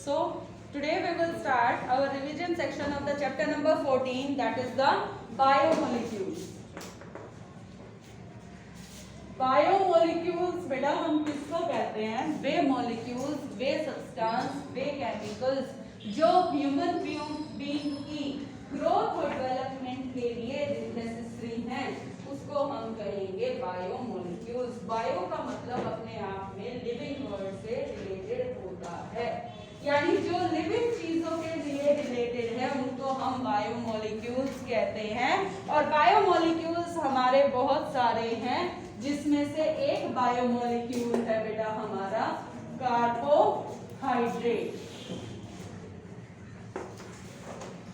So today we will start our revision section of the chapter number 14, that is the biomolecules. Biomolecules बेटा हम किसको कहते हैं? वे molecules, वे substance, वे chemicals जो human being की growth और डेवलपमेंट के लिए नेसेसरी हैं, उसको हम कहेंगे बायोमोलिक्यूल्स। बायो का मतलब अपने आप में लिविंग वर्ड से रिलेटेड होता है, यानी जो लिविंग चीजों के लिए रिलेटेड है उनको हम बायोमोलिक्यूल्स कहते हैं। और बायोमोलिक्यूल्स हमारे बहुत सारे हैं, जिसमें से एक बायोमोलिक्यूल है बेटा हमारा कार्बोहाइड्रेट।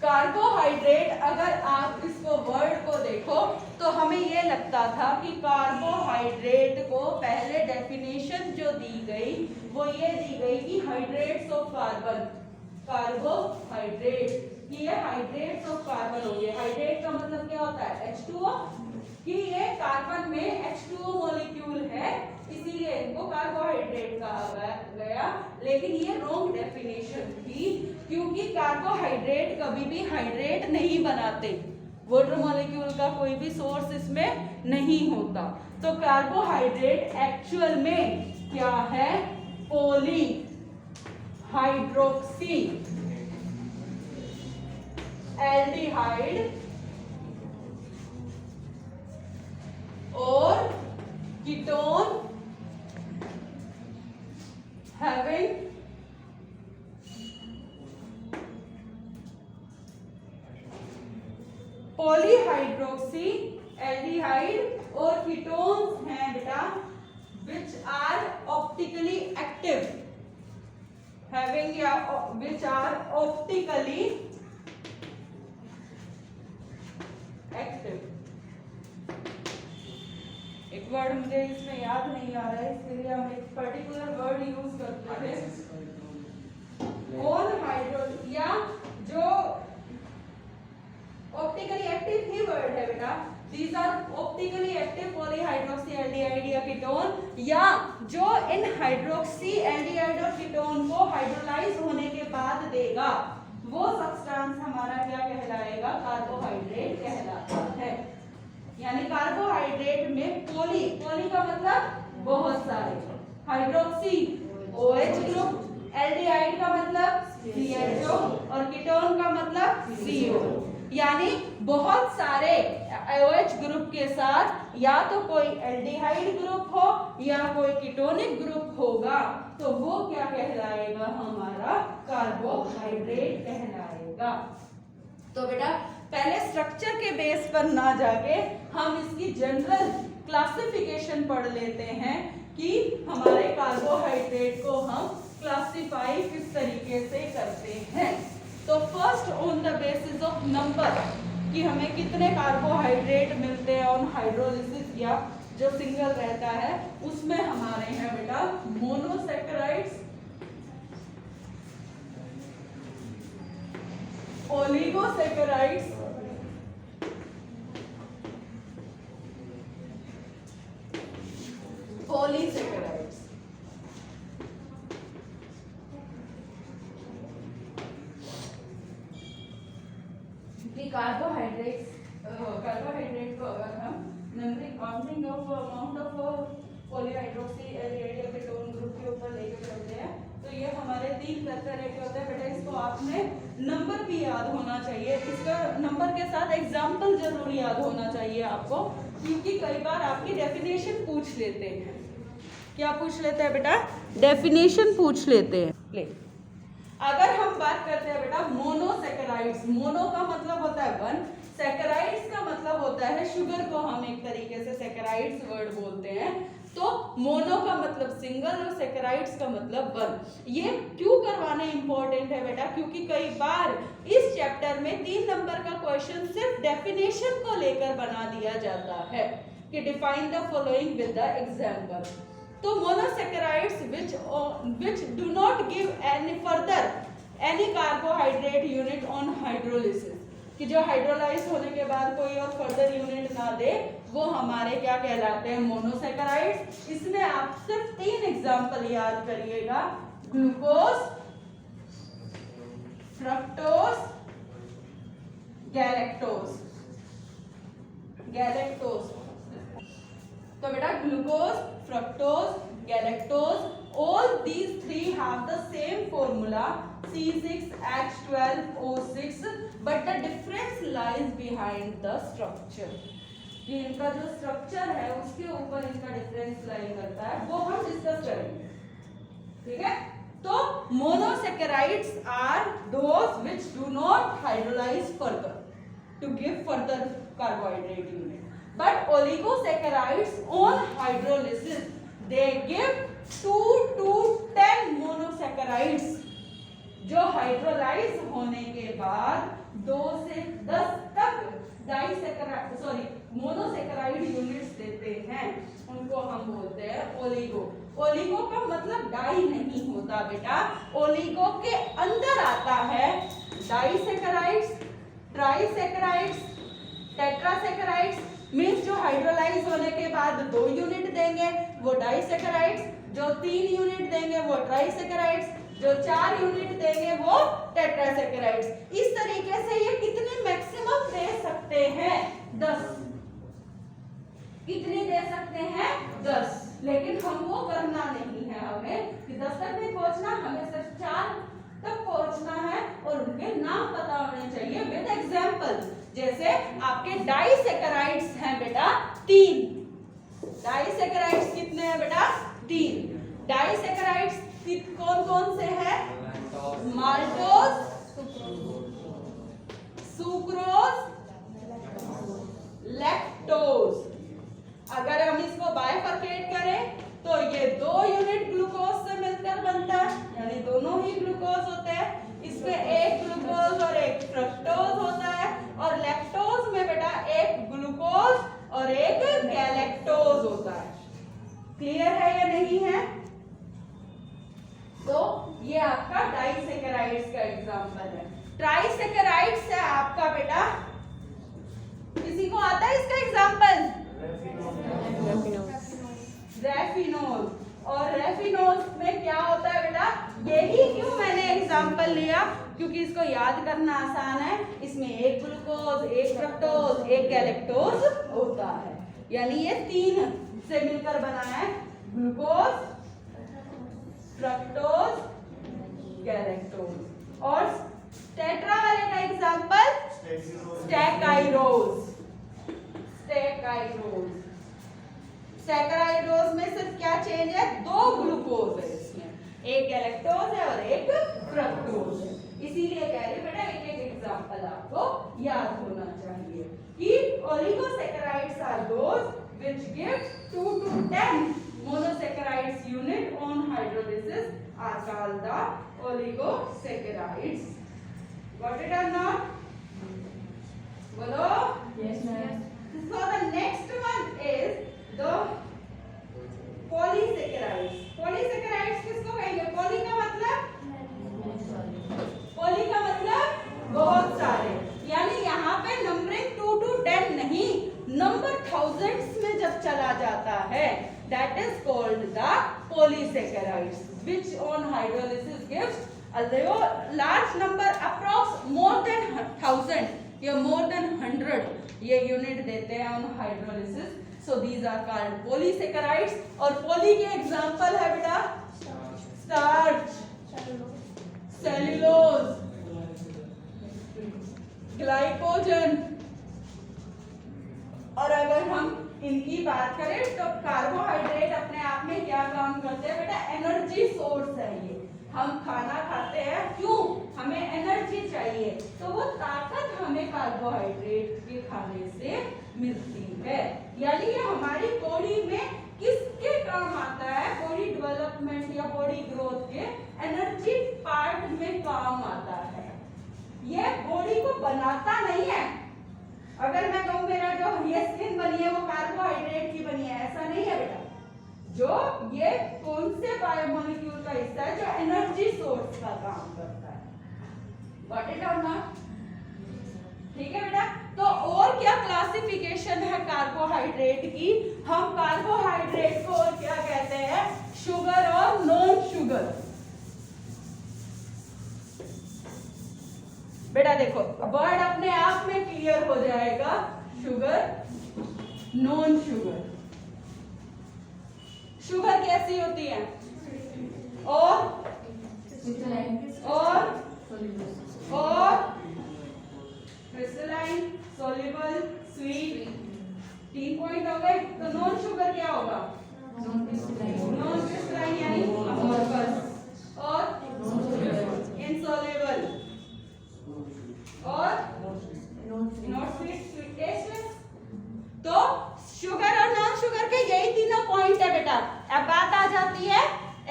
कार्बोहाइड्रेट, अगर आप इसको वर्ड को देखो तो हमें ये लगता था कि कार्बोहाइड्रेट को पहले डेफिनेशन जो दी गई वो ये दी गई कि हाइड्रेट्स ऑफ कार्बन, कार्बोहाइड्रेट कि ये हाइड्रेट्स ऑफ कार्बन हो गए। हाइड्रेट का मतलब क्या होता है? H2O, कि ये कार्बन में H2O मॉलिक्यूल है, इसीलिए इनको कार्बोहाइड्रेट कहा गया। लेकिन ये रॉन्ग डेफिनेशन थी, क्योंकि कार्बोहाइड्रेट कभी भी हाइड्रेट नहीं बनाते, वाटर मॉलिक्यूल का कोई भी सोर्स इसमें नहीं होता। तो कार्बोहाइड्रेट एक्चुअल में क्या है? पॉली हाइड्रोक्सी एल्डिहाइड और कीटोन having पॉलीहाइड्रोक्सी एल्डिहाइड और कीटोन्स हैं बेटा which are optically active, having या which are optically active। एक वर्ड मुझे इसमें याद नहीं आ रहा है, इसके लिए हम एक पर्टिकुलर वर्ड यूज करते थे ऑन हाइड्रो, या जो ऑप्टिकली एक्टिव ही वर्ड है बेटा। These are optically active polyhydroxy aldehyde या कीटोन, या जो इन हाइड्रोक्सी एल्डिहाइड और कीटोन को हाइड्रोलाइज होने के बाद देगा वो सब्सटेंस हमारा क्या कहलाएगा? कार्बोहाइड्रेट कहलाता है। यानी कार्बोहाइड्रेट में पॉली, पॉली का मतलब बहुत सारे, हाइड्रोक्सी OH ग्रुप, एल्डिहाइड का मतलब CHO और कीटोन का मतलब CO, यानी बहुत सारे OH ग्रुप के साथ या तो कोई एल्डिहाइड ग्रुप हो या कोई कीटोनिक ग्रुप होगा, तो वो क्या कहलाएगा? हमारा कार्बोहाइड्रेट कहलाएगा। तो बेटा पहले स्ट्रक्चर के बेस पर ना जाके हम इसकी जनरल क्लासिफिकेशन पढ़ लेते हैं कि हमारे कार्बोहाइड्रेट को हम क्लासिफाई किस तरीके से करते हैं। तो first on the basis of number कि हमें कितने कार्बोहाइड्रेट मिलते हैं ऑन हाइड्रोलिसिस, या जो सिंगल रहता है उसमें हमारे हैं बेटा मोनोसैकेराइड्स, ओलिगोसैकेराइड्स, पॉलीसैकेराइड्स। कार्बोहाइड्रेट को अगर हम numbering counting of amount of polyhydroxy aldehyde या कीटोन ग्रुप के ऊपर लेके चलते हैं, तो ये हमारे 3 तरह के होते हैं बेटा। इसको आपने नंबर भी याद होना चाहिए, इसका नंबर के साथ एग्जाम्पल जरूर याद होना चाहिए आपको, क्योंकि कई बार आपकी डेफिनेशन पूछ लेते हैं। क्या पूछ लेते हैं बेटा? डेफिनेशन पूछ लेते हैं। ले अगर हम बात करते हैं बेटा मोनोसैकेराइड्स, मोनो का मतलब होता है वन, सैकेराइड्स का मतलब होता है शुगर को हम एक तरीके से सैकेराइड्स वर्ड बोलते हैं। तो मोनो का मतलब सिंगल और सैकेराइड्स का मतलब वन। ये क्यों करवाना इंपॉर्टेंट है बेटा? क्योंकि कई बार इस चैप्टर में 3 नंबर का क्वेश्चन सिर्फ डेफिनेशन को लेकर बना दिया जाता है कि define the following with the example. तो monosaccharides which do not give any carbohydrate unit on hydrolysis, कि जो हाइड्रोलाइज होने के बाद कोई और फर्दर यूनिट ना दे, वो हमारे क्या कहलाते हैं? मोनोसैकेराइड्स। इसमें आप सिर्फ 3 एग्जांपल याद करिएगा, ग्लूकोज, फ्रक्टोज, गैलेक्टोज। गैलेक्टोज तो बेटा glucose, fructose, galactose, all these three have the same formula C6H12O6, but the difference lies behind the structure। कि इनका जो स्ट्रक्चर है उसके ऊपर इनका डिफरेंस लाई करता है, वो हम डिस्कस करेंगे। ठीक है, तो monosaccharides are those which do not hydrolyse further to give further carbohydrate unit, but oligosaccharides on hydrolysis they give 2 to 10 monosaccharides जो हाइड्रोलाइज होने के बाद 2 से 10 तक मोनोसैकेराइड यूनिट्स देते हैं, उनको हम बोलते हैं ओलिगो। ओलिगो का मतलब डाई नहीं होता बेटा, ओलिगो के अंदर आता है डाइसैकेराइड्स, ट्राइसैकेराइड्स, टेट्रासैकेराइड्स, मीन्स जो हाइड्रोलाइज होने के बाद 2 यूनिट देंगे वो डाइसैकेराइड्स, जो 3 यूनिट देंगे वो ट्राइसैकेराइड्स, जो 4 यूनिट देंगे वो टेट्रासैकेराइड्स। इस तरीके से ये कितने मैक्सिमम दे सकते हैं? 10। कितने दे सकते हैं? 10। लेकिन हम वो करना नहीं है, हमें कि 10 तक नहीं पहुंचना, हमें सिर्फ 4 तक पहुंचना है और उनके नाम पता होने चाहिए विद एग्जांपल। जैसे आपके डाइसैकेराइड्स हैं बेटा 3। डाइसैकेराइड्स कितने हैं बेटा? 3। डाइसैकेराइड्स कौन कौन से हैं? Maltose, sucrose, lactose. अगर हम इसको बाइफरकेट करें तो ये 2 यूनिट ग्लूकोज से मिलकर बनता है, यानी दोनों ही ग्लूकोज होते हैं। इसमें एक ग्लूकोज और एक फ्रक्टोज होता है, और लैक्टोज में बेटा एक ग्लूकोज और एक गैलेक्टोज होता है। क्लियर है या नहीं है? तो ये आपका डाइसैकेराइड्स का एग्जांपल है। ट्राइसैकेराइड्स है आपका बेटा, किसी को आता है इसका एग्जांपल? रेफिनोल। और रेफिनोल में क्या होता है बेटा? यही क्यों मैंने एग्जांपल लिया, क्योंकि इसको याद करना आसान है। इसमें एक ग्लूकोज, एक फ्रक्टोज, एक गैलेक्टोज होता है, यानी ये 3 से मिलकर बना है, ग्लूकोज, फ्रक्टोज, गैलेक्टोज। और टेट्रा वाले का एग्जांपल स्टैकाइरोज। स्टैकाइरोज, सैकराइडोज में सिर्फ क्या चेंज है? 2 ग्लूकोज है इसमें, एक गैलेक्टोज है और एक फ्रक्टोज है। इसीलिए कह रही बेटा एक एक एग्जांपल आपको याद होना चाहिए कि oligosaccharides are those which give 2 to 10 monosaccharides unit on hydrolysis are called the oligosaccharides. Got it or not? Bolo? Yes ma'am. So the next one is the polysaccharides। polysaccharides किसको कहेंगे? poly का मतलब बहुत सारे, यानी यहाँ पे नंबरिंग 2 to 10 नहीं, नंबर थाउजेंड्स में जब चला जाता है, that is called the polysaccharides which on hydrolysis gives a large number, approx more than 1000 या more than 100 ये यूनिट देते हैं on hydrolysis। So these are called polysaccharides। और poly के एग्जांपल है बेटा स्टार्च, सेल्यूलोज, ग्लाइकोजन। और अगर हम इनकी बात करें तो कार्बोहाइड्रेट अपने आप में क्या काम करते हैं बेटा? एनर्जी सोर्स है ये। हम खाना खाते हैं क्यों? हमें एनर्जी चाहिए, तो वो ताकत हमें कार्बोहाइड्रेट के खाने से मिलती है। यानी ये हमारी बॉडी में किसके काम आता है? बॉडी डेवलपमेंट या बॉडी ग्रोथ के एनर्जी पार्ट में काम आता है। ये बॉडी को बनाता नहीं है। अगर मैं कहूँ मेरा जो ये स्किन बनी है वो कार्बोहाइड्रेट की बनी है, ऐसा नहीं है बेटा। जो ये कौन से बायोमोलिक्यूल का हिस्सा है जो एनर्जी सोर्स का काम करता है। Got it or not? ठीक है बेटा। तो और क्या क्लासिफिकेशन है कार्बोहाइड्रेट की? हम कार्बोहाइड्रेट को और क्या कहते हैं? शुगर और नॉन शुगर। बेटा देखो वर्ड अपने आप में क्लियर हो जाएगा, शुगर, नॉन शुगर। शुगर कैसी होती है? और क्रिस्टलाइन, सॉल्युबल, स्वीट। 3 पॉइंट हो गए। तो नॉन शुगर क्या होगा? नॉन क्रिस्टलाइन यानी अमोर्फस, और इनसॉल्युबल, और नॉट स्वीट, स्वीट टेस्टलेस। तो शुगर और नॉन शुगर के यही तीनों पॉइंट है बेटा। अब बात आ जाती है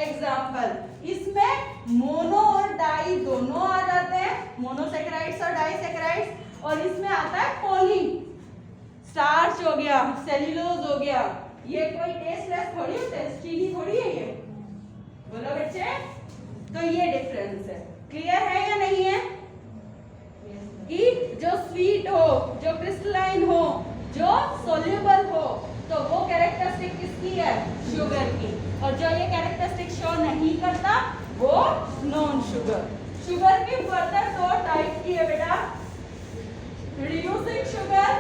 एग्जाम्पल। इसमें मोनो और डाई दोनों आ जाते हैं, मोनोसेकेराइड्स और डाइसेकेराइड्स। और इसमें आता है पॉली, स्टार्च हो गया, सेल्यूलोज हो गया। ये कोई टेस्टलेस थोड़ी होता है, चीनी थोड़ी है ये, बोलो बच्चे। तो ये डिफरेंस है। क्लियर है या नहीं है? कि जो स्वीट हो, जो क्रिस्टलाइन हो, जो सोल्यूबल हो, तो वो कैरेक्टरिस्टिक किसकी है? शुगर की। और जो ये कैरेक्टरिस्टिक शो नहीं करता वो नॉन शुगर। शुगर की फर्दर 2 टाइप की है बेटा, reducing sugar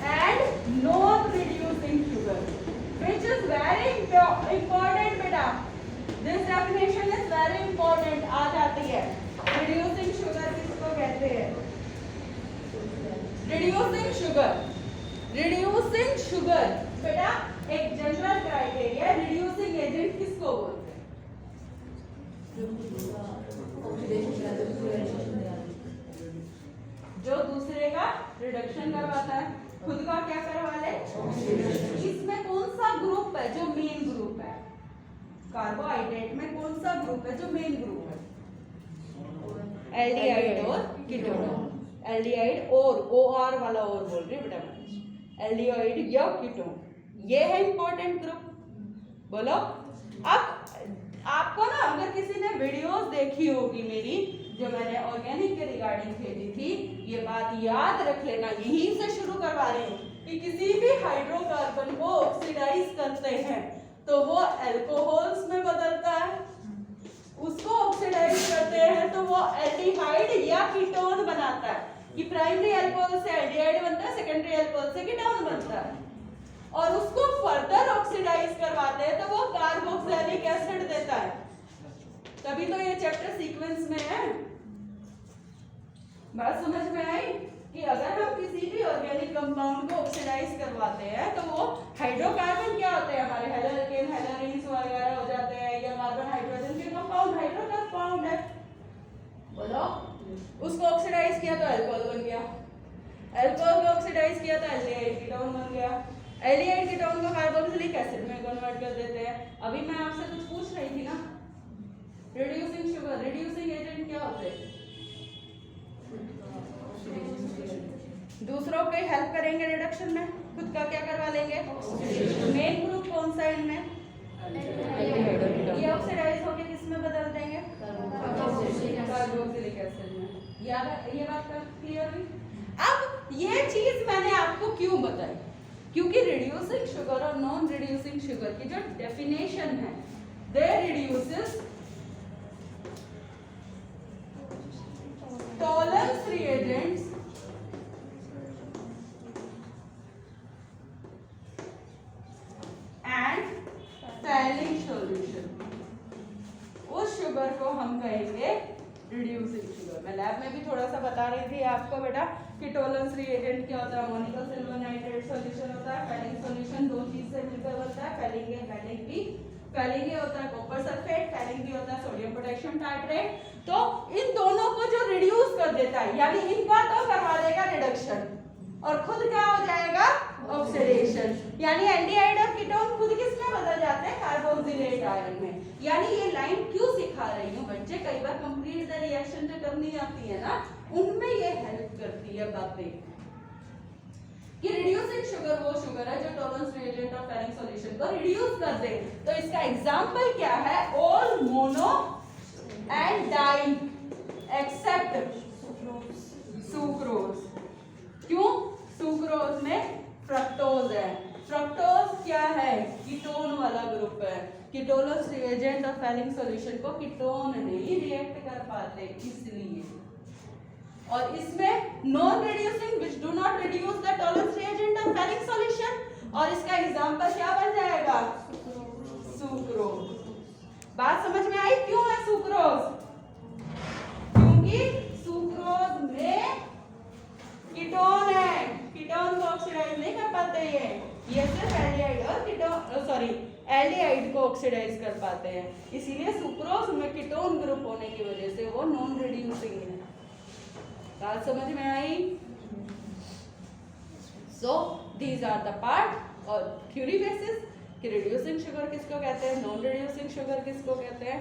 and non reducing sugar, which is very important बेटा। This definition is very important। आ जाती है रिड्यूसिंग शुगर किसको कहते हैं? रिड्यूसिंग शुगर, रिड्यूसिंग शुगर बेटा एक जनरल क्राइटेरिया। रिड्यूसिंग एजेंट किसको बोलते हैं? जो दूसरे का रिडक्शन करवाता है, खुद का क्या करवा ले? इसमें कौन सा ग्रुप है जो मेन ग्रुप है? कार्बोहाइड्रेट में कौन सा ग्रुप है जो मेन ग्रुप है? एल्डिहाइड और कीटोन। एल्डिहाइड और OR वाला और बोल रही बेटा मैं, एल्डिहाइड या कीटोन, ये है इंपॉर्टेंट ग्रुप। बोलो। अब आपको ना अगर किसी ने वीडियोस देखी होगी मेरी, जो मैंने ऑर्गेनिक के रिगार्डिंग भेजी थी, ये बात याद रख लेना, यहीं से शुरू करवा रही हूँ कि किसी भी हाइड्रोकार्बन को ऑक्सीडाइज करते हैं तो वो अल्कोहल्स में बदलता है, उसको ऑक्सीडाइज करते हैं तो वो एल्डिहाइड या कीटोन बनाता है। कि प्राइमरी अल्कोहल से एल्डिहाइड बनता है, सेकेंडरी अल्कोहल से कीटोन बनता है। और उसको फर्दर ऑक्सीडाइज करवाते हैं तो वो कार्बोक्सिलिक एसिड देता है। तभी तो ये चैप्टर सीक्वेंस में है। बात समझ में आई कि अगर हम किसी भी ऑर्गेनिक कंपाउंड को ऑक्सीडाइज करवाते हैं तो वो हाइड्रोकार्बन क्या होते हैं हमारे, हेलोकेन, हेलोरिन्स वगैरह हो जाते हैं, या कार्बन हाइड्रोजन के कंपाउंड हाइड्रोकार्बन है। बोलो। उसको ऑक्सीडाइज किया तो अल्कोहल बन गया, अल्कोहल को ऑक्सीडाइज किया तो एल्डिहाइड कीटोन बन गया, एल्डिहाइड कीटोन को कार्बोक्सिलिक एसिड में कन्वर्ट कर देते हैं। अभी मैं आपसे कुछ पूछ रही थी ना, रिड्यूसिंग शुगर, रिड्यूसिंग एजेंट क्या होते हैं? दूसरों की हेल्प करेंगे रिडक्शन में, खुद का क्या करवा लेंगे? मेन ग्रुप कौन सा इनमें? ये ऑक्सीडाइज होके किस में बदल देंगे? कार्बोक्सिलिक एसिड में। ये बात क्लियर हुई? अब ये चीज मैंने आपको क्यों बताई? क्योंकि रिड्यूसिंग शुगर और नॉन रिड्यूसिंग शुगर की जो डेफिनेशन है, they reduces Tollens reagents and Fehling solution. उस शुगर को हम कहेंगे रिड्यूसिंग शुगर। मैं लैब में भी थोड़ा सा बता रही थी आपको बेटा कि टॉलरेंस रिएजेंट क्या होता है। अमोनियम सिल्वर नाइट्रेट सॉल्यूशन होता है, फैलिंग सॉल्यूशन दो चीज से मिलकर बनता है, फैलिंग है, फैलिंग भी। फैलिंग ये होता है कॉपर सल्फेट, फैलिंग भी होता है सोडियम पोटेशियम टाइट्रेट। तो इन दोनों को जो रिड्यूस कर देता है, यानी इनका तो करवा देगा रिडक्शन और खुद क्या हो जाएगा? ऑक्सीडेशन। यानी एल्डिहाइड और कीटोन खुद किसमें बदल जाते हैं? कार्बोक्सिलेट आयन में। यानी ये लाइन क्यों सिखा रही हूँ बच्चे, कई बार कंप्लीट द रिएक्शन जो करनी आती है ना, उनमें ये हेल्प करती है बातें कि रिड्यूसिंग शुगर वो शुगर है जो टॉलरेंस रिएजेंट और फैलिंग सॉल्यूशन को रिड्यूस कर दे। तो इसका एग्जांपल क्या है? All mono and di except sucrose. क्यों? सुक्रोज में फ्रक्टोज है, फ्रक्टोज क्या है, कीटोन वाला ग्रुप है। कीटोनस रिएजेंट और फैलिंग सॉल्यूशन को कीटोन नहीं रिएक्ट कर पाते इसलिए। और इसमें non reducing which do not reduce the Tollens reagent और फैलिंग सॉल्यूशन, और इसका एग्जांपल क्या बन जाएगा, सुक्रोज। बात समझ में आई क्यों है सुक्रोज? क्योंकि सुक्रोज में कीटोन है, कीटोन को ऑक्सीडाइज नहीं कर पाते ये सिर्फ एल्डिहाइड और कीटोन सॉरी एल्डिहाइड को ऑक्सीडाइज कर पाते हैं, इसीलिए सुक्रोज में कीटोन ग्रुप होने की वजह से वो नॉन रिड्यूसिंग है। बात समझ में आई? So these are the part और थ्योरी बेसिस कि रिड्यूसिंग शुगर किसको कहते हैं, नॉन रिड्यूसिंग शुगर किसको कहते हैं।